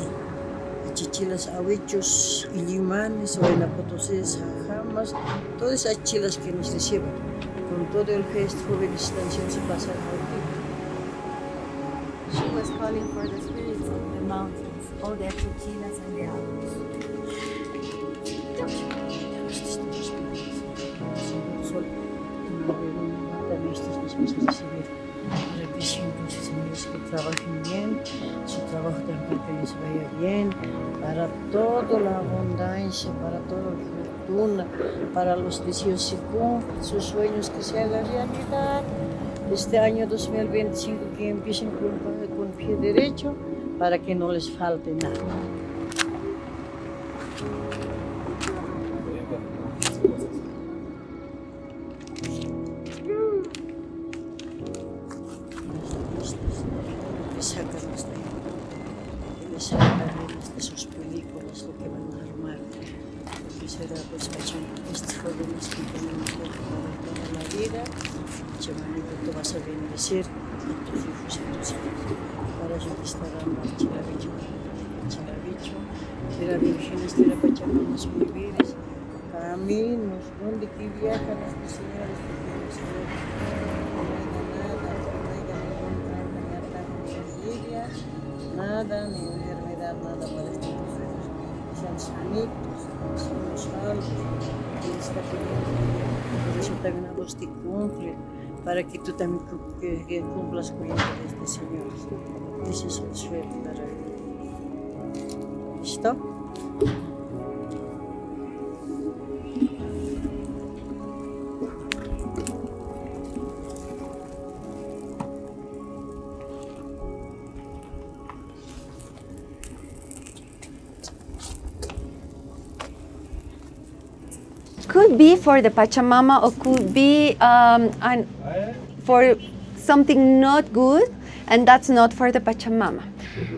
chichilas ahuichos, ilimanes, Huayna Potosí, Jamas, todas esas chilas que nos reciben, con todo el gesto de felicitación se pasa al She was calling for the spirits of the mountains, all the chichilas and the owls. Para que siempre, señores, que trabajen bien, su trabajo también que les vaya bien, para toda la abundancia, para toda la fortuna, para los deseos se cumplen, sus sueños que se hagan realidad. Este año 2025 que empiecen con pie derecho, para que no les falte nada. De sus películas, lo que van a armar, lo que será pues estos jóvenes que tenemos para toda la vida. Chamanito, tú vas a bendecir a tus hijos y a tus hijas. Para eso te estarán Chilavicho, de la Virgen, de la Pachamama, los vivires, caminos, donde que viajan estos señores que tenemos que ver. Nada, ni enfermedad, nada para estos hijos. Sean sanitos, sean salvos. Él está pidiendo. Por eso también a vos te cumple, para que tú también que cumplas con este Señor. Esa es la suerte para él. ¿Listo? Could be for the Pachamama, or could be for something not good, and that's not for the Pachamama.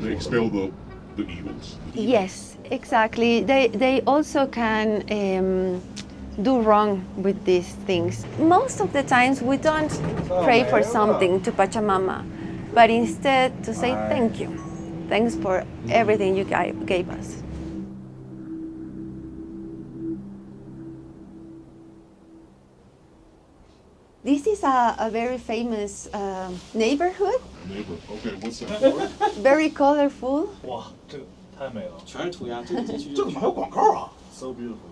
They expel the evils. Yes, exactly. They also can do wrong with these things. Most of the times we don't pray for something to Pachamama, but instead to say thank you. Thanks for everything you gave us. This is a very famous neighborhood. Okay, what's that? Very colorful. 哇，这个太美了，全是涂鸦，这个地区。这怎么还有广告啊 So beautiful.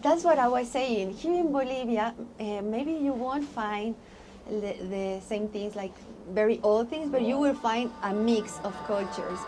That's what I was saying. Here in Bolivia, maybe you won't find the same things, like very old things, but you will find a mix of cultures.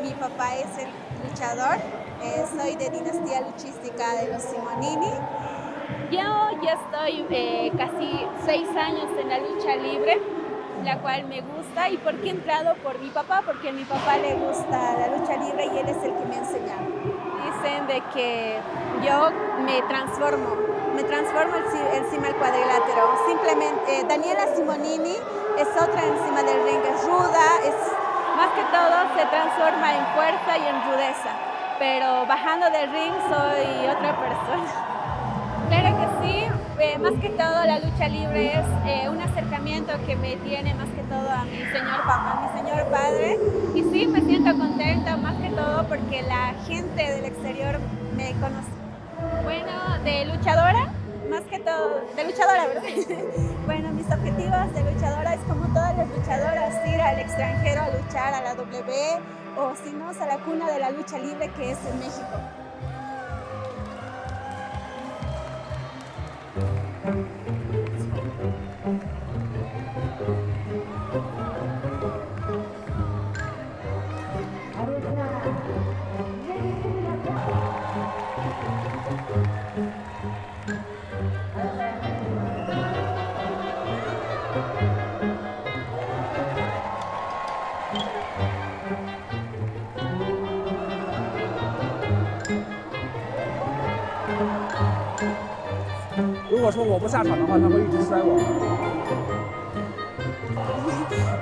Mi papá es el luchador, soy de dinastía luchística de los Simonini. Yo ya estoy casi 6 años en la lucha libre, la cual me gusta. ¿Y por qué he entrado? Por mi papá, porque a mi papá le gusta la lucha libre y él es el que me ha enseñado. Dicen de que yo me transformo encima del cuadrilátero. Simplemente, Daniela Simonini es otra encima del ring, es ruda, más que todo se transforma en fuerza y en rudeza, pero bajando del ring soy otra persona. Claro que sí, más que todo la lucha libre es un acercamiento que me tiene más que todo a mi señor padre, y sí, me siento contenta más que todo porque la gente del exterior me conoce. Bueno, de luchadora, más que todo, de luchadora, ¿verdad? Bueno, mis objetivos de luchadora es como todas las luchadoras, ir al extranjero a luchar a la W o si no, a la cuna de la lucha libre que es en México.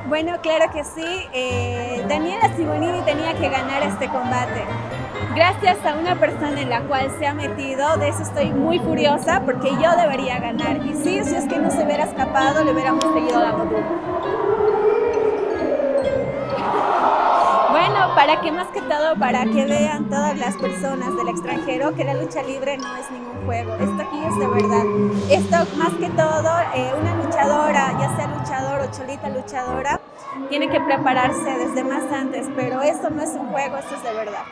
Bueno, claro que sí. Daniela Simonini tenía que ganar este combate. Gracias a una persona en la cual se ha metido, de eso estoy muy furiosa porque yo debería ganar. Y sí, si es que no se hubiera escapado, le hubiéramos seguido dando duro. Bueno, para que más que todo, para que vean todas las personas del extranjero que la lucha libre no es ningún juego. Esto aquí es de verdad. Esto más que todo, una luchadora, ya sea luchador o cholita luchadora, tiene que prepararse desde más antes, pero esto no es un juego, esto es de verdad.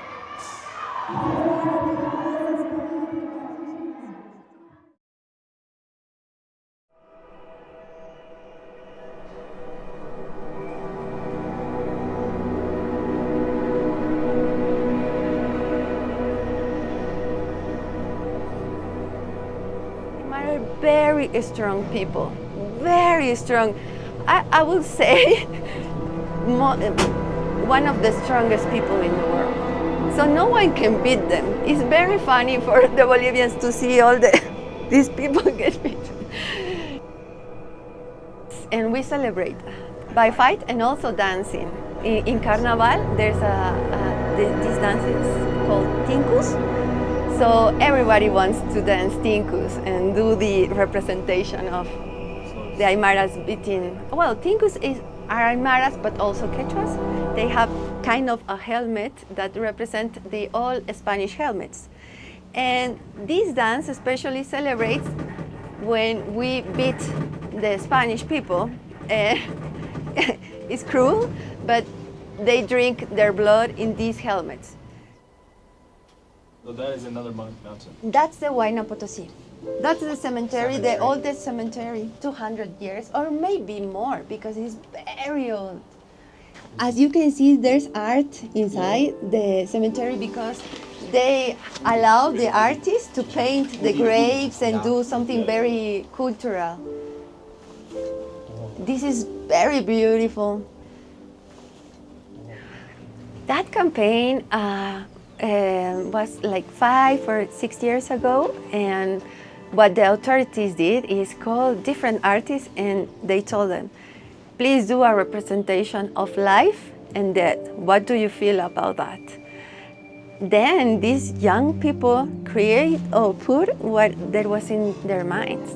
Very strong people, very strong. I would say one of the strongest people in the world. So no one can beat them. It's very funny for the Bolivians to see all the These people get fit. And we celebrate by fight and also dancing. In Carnaval, there's this dance is called Tincus. So everybody wants to dance Tincus and do the representation of the Aymaras between, well, Tincus are Aymaras but also Quechuas. They have kind of a helmet that represent the all Spanish helmets. And this dance especially celebrates when we beat the Spanish people. It's cruel, but they drink their blood in these helmets. So that is another mountain. That's the Huayna Potosí. That's the cemetery, the oldest cemetery, 200 years, or maybe more, because it's very old. As you can see, there's art inside the cemetery because they allow the artists to paint the graves and do something very cultural. This is very beautiful. That campaign was like 5 or 6 years ago, and what the authorities did is call different artists and they told them, please do a representation of life and death. What do you feel about that? Then these young people create or put what that was in their minds.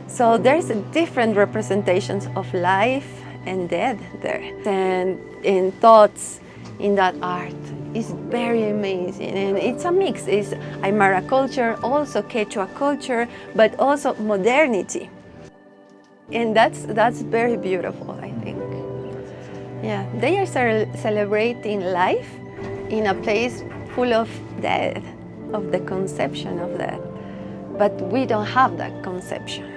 So there's different representations of life and death there, and in thoughts in that art. It's very amazing, and it's a mix. It's Aymara culture, also Quechua culture, but also modernity. And that's very beautiful, I think. Yeah, they are celebrating life in a place full of death, of the conception of death. But we don't have that conception.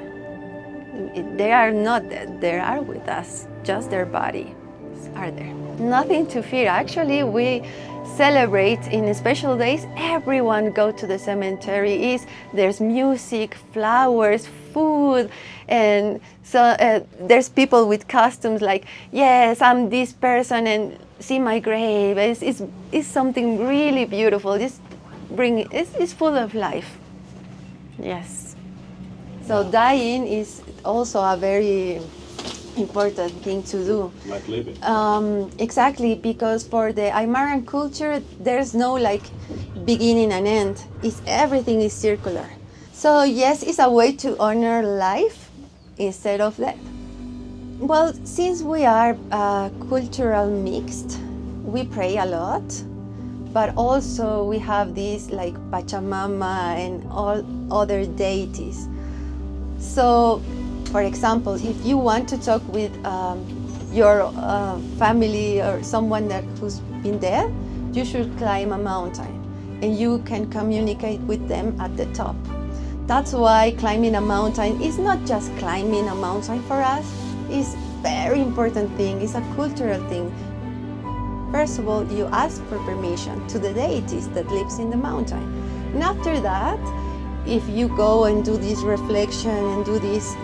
They are not dead, they are with us, just their bodies are there. Nothing to fear. Actually, we celebrate in special days. Everyone go to the cemetery. There's music, flowers, food, and so there's people with costumes like, yes, I'm this person and see my grave. It's something really beautiful. It's full of life. Yes. So dying is also a very important thing to do. Like living. Exactly, because for the Aymaran culture, there's no like beginning and end. Everything is circular. So yes, it's a way to honor life instead of death. Well, since we are cultural mixed, we pray a lot, but also we have these like Pachamama and all other deities. So, for example, if you want to talk with your family or someone who's been dead, you should climb a mountain and you can communicate with them at the top. That's why climbing a mountain is not just climbing a mountain for us. It's a very important thing. It's a cultural thing. First of all, you ask for permission to the deities that lives in the mountain. And after that, if you go and do this reflection and do this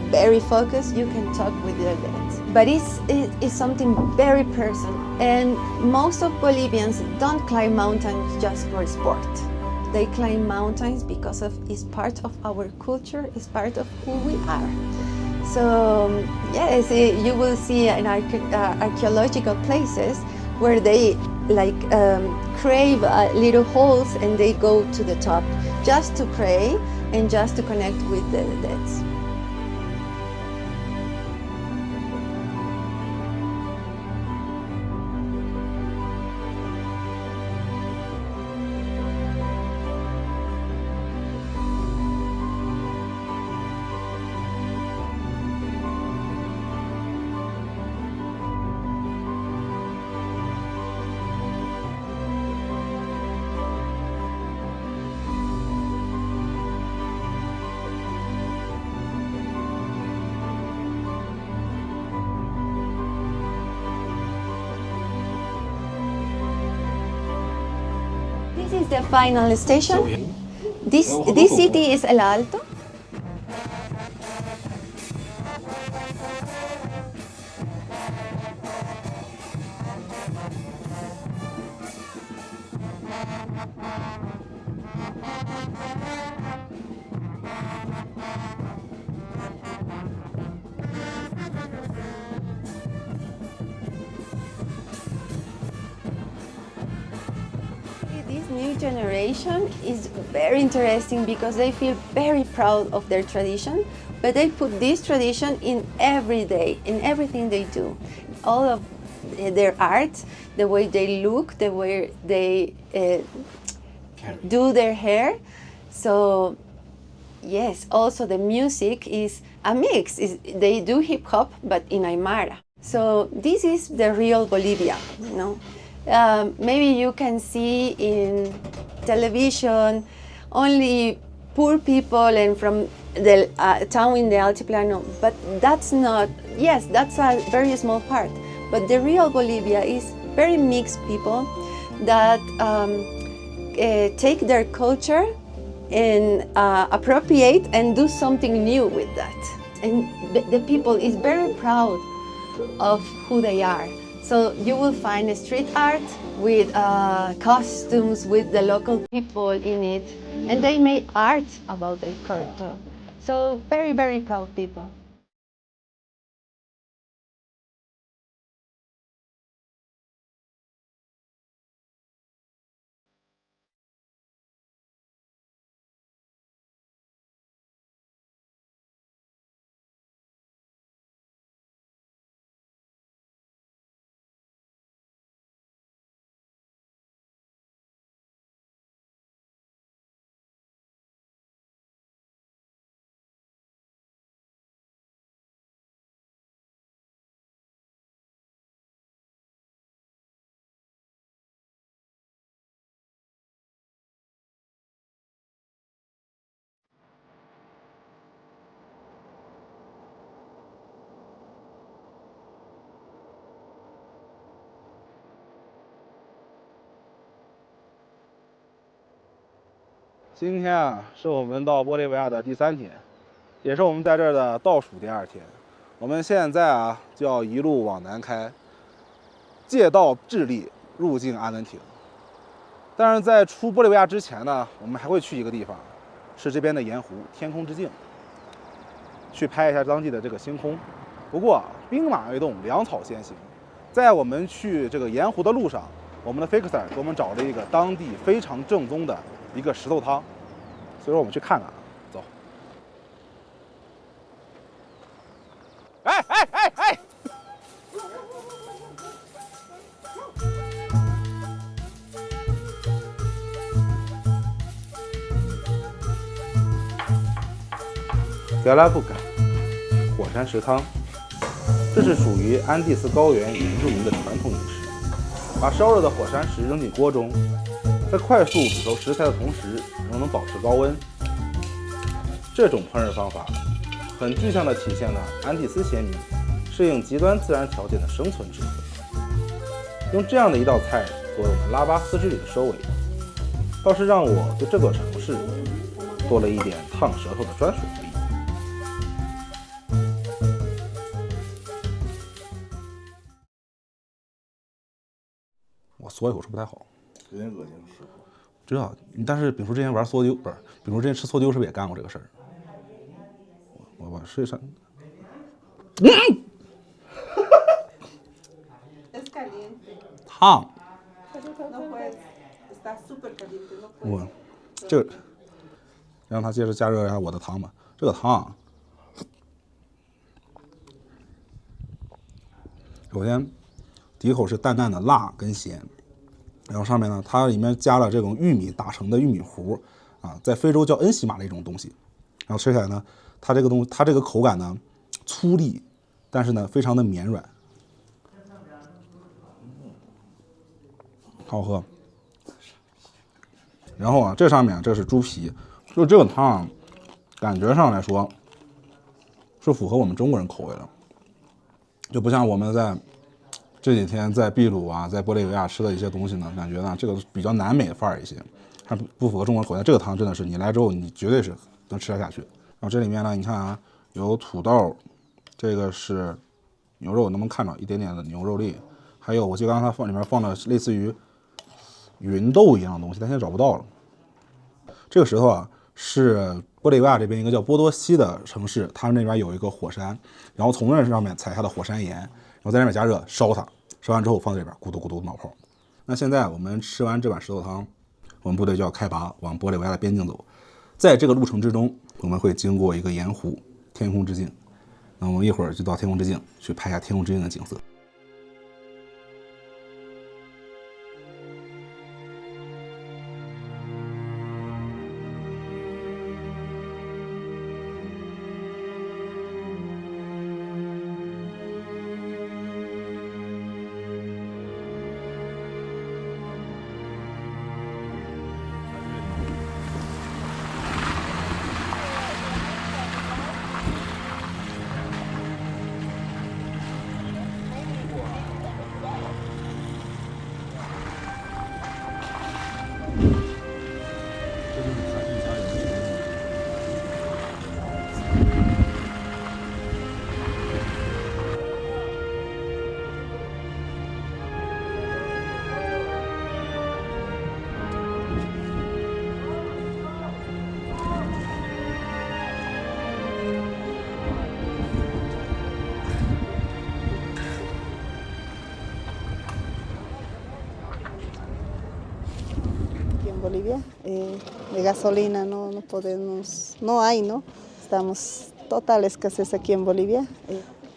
very focus, you can talk with the dead. But it's something very personal. And most of Bolivians don't climb mountains just for sport. They climb mountains because it's part of our culture, it's part of who we are. So yes, you will see in archaeological places where they like crave little holes and they go to the top just to pray and just to connect with the dead. This is the final station. This city is El Alto. new generation is very interesting because they feel very proud of their tradition, but they put this tradition in every day, in everything they do. All of their art, the way they look, the way they do their hair. So yes, also the music is a mix. They do hip hop, but in Aymara. So this is the real Bolivia, you know. Maybe you can see in television only poor people and from the town in the Altiplano, but that's not, yes, that's a very small part. But the real Bolivia is very mixed people that take their culture and appropriate and do something new with that. And the people is very proud of who they are. So you will find street art with costumes with the local people in it, and they made art about their culture. So very, very proud people.今天啊，是我们到玻利维亚的第3天，也是我们在这儿的倒数第2天。我们现在啊，就要一路往南开，借道智利入境阿根廷。但是在出玻利维亚之前呢，我们还会去一个地方，是这边的盐湖天空之镜，去拍一下当地的这个星空。不过兵马未动，粮草先行，在我们去这个盐湖的路上，我们的 Fixer 给我们找了一个当地非常正宗的一个石头汤，所以说我们去看看，走。哎！格拉布卡火山石汤，这是属于安第斯高原原住民的传统饮食，把烧热的火山石扔进锅中，在快速煮熟食材的同时，仍能保持高温。这种烹饪方法很具象地体现了安第斯先民适应极端自然条件的生存智慧。用这样的一道菜作为我们拉巴斯之旅的收尾，倒是让我对这座城市多了一点烫舌头的专属回忆。我嗦一口是不太好，有点恶心是。知道，但是丙叔之前玩梭丢不是，丙叔之前吃梭丢是不是也干过这个事儿？我试一下。烫。我这个让他接着加热一下我的汤吧。这个汤，首先第一口是淡淡的辣跟咸。然后上面呢，它里面加了这种玉米打成的玉米糊啊，在非洲叫恩西玛的一种东西。然后吃起来呢，它这个口感呢粗粝，但是呢非常的绵软，好喝。然后啊，这上面这是猪皮，就这个汤感觉上来说是符合我们中国人口味的，就不像我们在这几天在秘鲁啊，在玻利维亚吃的一些东西呢，感觉呢这个比较南美范儿一些，还不符合中国口味。这个汤真的是你来之后，你绝对是能吃得下去。然后这里面呢，你看啊，有土豆，这个是牛肉，能不能看到一点点的牛肉粒？还有我记得刚才它里面放了类似于芸豆一样的东西，但现在找不到了。这个石头啊，是玻利维亚这边一个叫波多西的城市，他们那边有一个火山，然后从那上面采下的火山岩，然后在那边加热烧它。烧完之后放在这边，咕嘟咕嘟冒泡。那现在我们吃完这碗石头汤，我们部队就要开拔往玻利维亚的边境走。在这个路程之中，我们会经过一个盐湖天空之镜，那我们一会儿就到天空之镜去拍下天空之镜的景色。Bolivia, de gasolina no podemos, no hay, ¿no? Estamos total escasez aquí en Bolivia.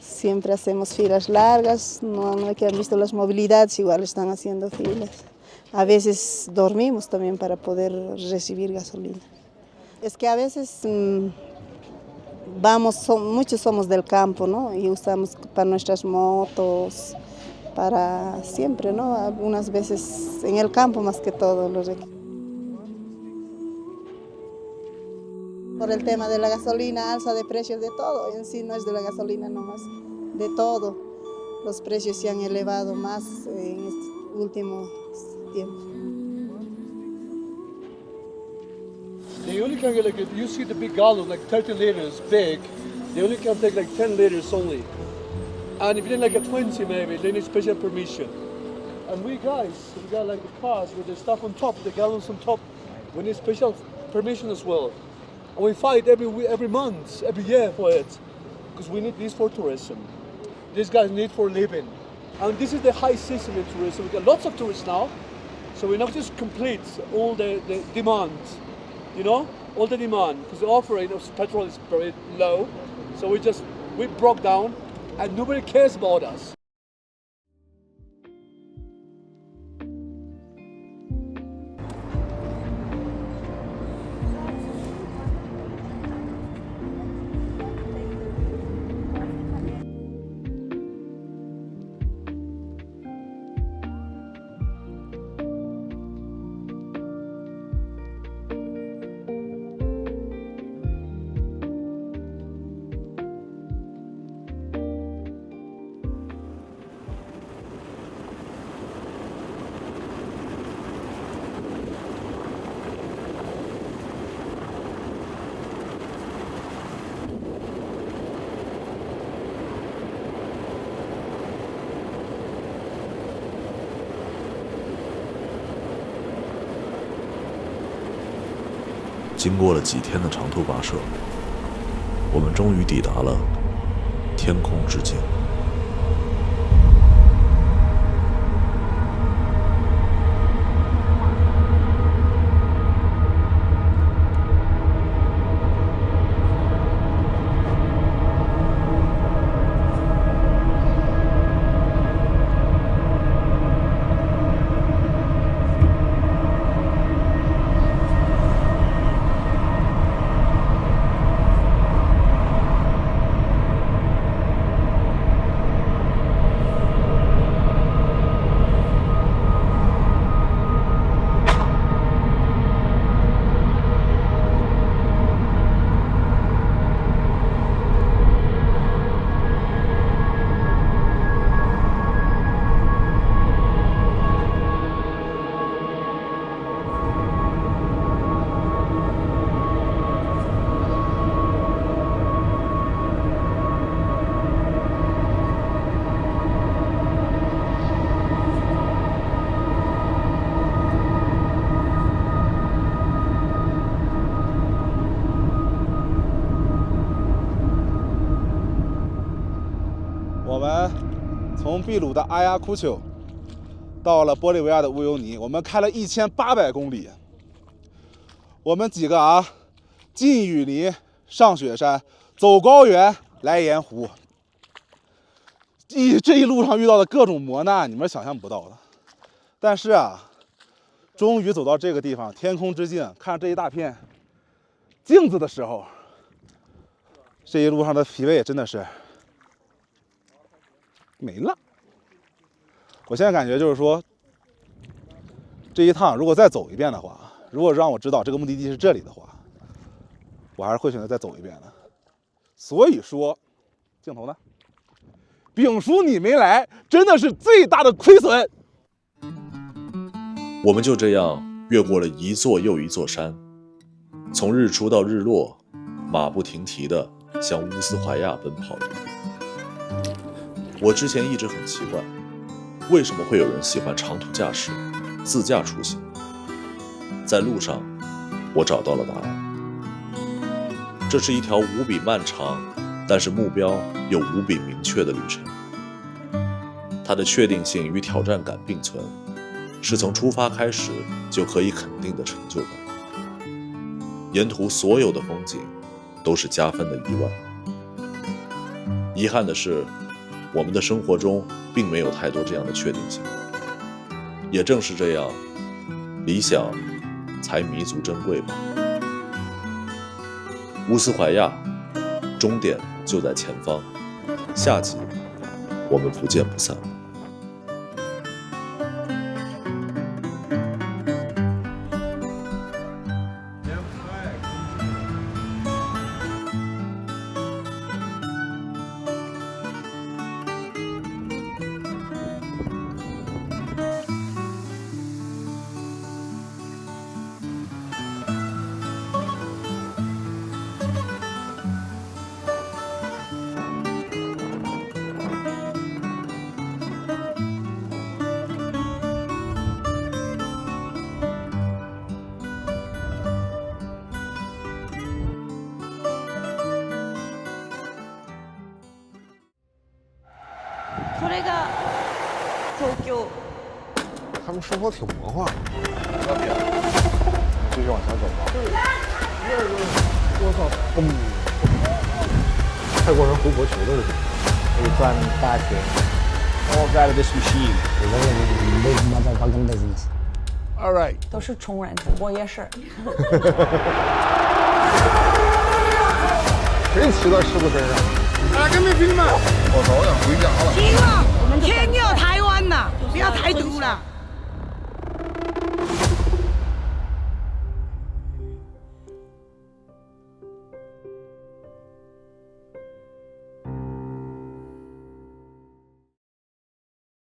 Siempre hacemos filas largas, no hay que han visto las movilidades, igual están haciendo filas. A veces dormimos también para poder recibir gasolina. Es que a veces muchos somos del campo, ¿no? Y usamos para nuestras motos, para siempre, ¿no? Algunas veces en el campo más que todo los equipos. Por el tema de la gasolina, alza de precios de todo, en sí no es de la gasolina nomás, de todo. Los precios se han elevado más en este último tiempo. They only can get like, if you see the big gallon, like 30 liters big, they only can take like 10 liters only. And if you need like a 20 maybe, they need special permission. And we got like the cars with the stuff on top, the gallons on top, we need special permission as well. And we fight every month, every year for it, because we need this for tourism. These guys need for living. And this is the high season in tourism. We got lots of tourists now, so we not just complete all the demand, you know, all the demand, because the offering of petrol is very low. So we broke down, and nobody cares about us.经过了几天的长途跋涉，我们终于抵达了天空之镜。我们从秘鲁的阿亚库丘到了玻利维亚的乌尤尼，我们开了1800公里，我们几个啊，进雨林，上雪山，走高原，来盐湖。这一路上遇到的各种磨难，你们想象不到的。但是啊，终于走到这个地方，天空之镜，看这一大片镜子的时候，这一路上的疲惫真的是没了。我现在感觉就是说，这一趟如果再走一遍的话，如果让我知道这个目的地是这里的话，我还是会选择再走一遍的。所以说，镜头呢？丙叔你没来，真的是最大的亏损。我们就这样越过了一座又一座山，从日出到日落，马不停蹄地向乌斯怀亚奔跑着。我之前一直很奇怪，为什么会有人喜欢长途驾驶、自驾出行？在路上，我找到了答案。这是一条无比漫长，但是目标又无比明确的旅程。它的确定性与挑战感并存，是从出发开始就可以肯定的成就感。沿途所有的风景都是加分的意外。遗憾的是，我们的生活中并没有太多这样的确定性。也正是这样，理想才弥足珍贵吧。乌斯怀亚，终点就在前方。下集我们不见不散。それが東京。他们生活挺魔幻。继续往前走吧。我操！泰国人回国求的是什么？可以赚大钱。All out of this machine. Big motherfucking business. All right. 都是穷人，我也是。谁骑到师傅身上？大哥没听吗？我早想回家了。听了，天要台湾了，不要台独了。